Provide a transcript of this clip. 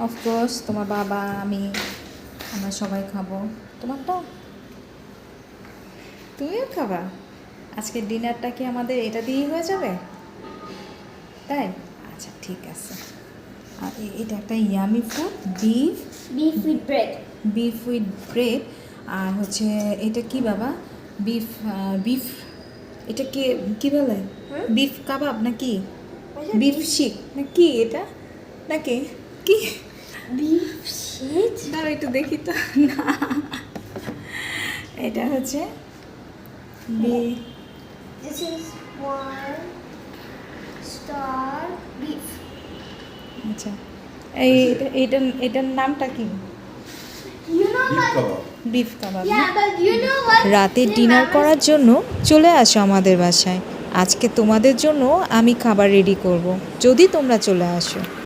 Of course তোমার বাবা, আমি, আমরা সবাই খাবো। তোমারটা তুমিও খাবা? আজকের ডিনারটা কি আমাদের এটা দিয়েই হয়ে যাবে? তাই আচ্ছা, ঠিক আছে। আর এটা একটা yummy food, beef with bread. Beef with bread. আর হচ্ছে এটা কি বাবা? বিফ বিফ এটা কি বলে? বিফ কাবাব নাকি বিফ শিক নাকি এটা নাকি কি? Beef sheet. দাঁড়া একটু দেখি তো। না, এটা হচ্ছে This is one star beef. আচ্ছা, এটার নামটা কি? You know beef what? Kebab. Beef kebab. Yeah, but you know what? রাতের ডিনার করার জন্য চলে আসো আমাদের বাসায়। আজকে তোমাদের জন্য আমি খাবার রেডি করব, যদি তোমরা চলে আসো।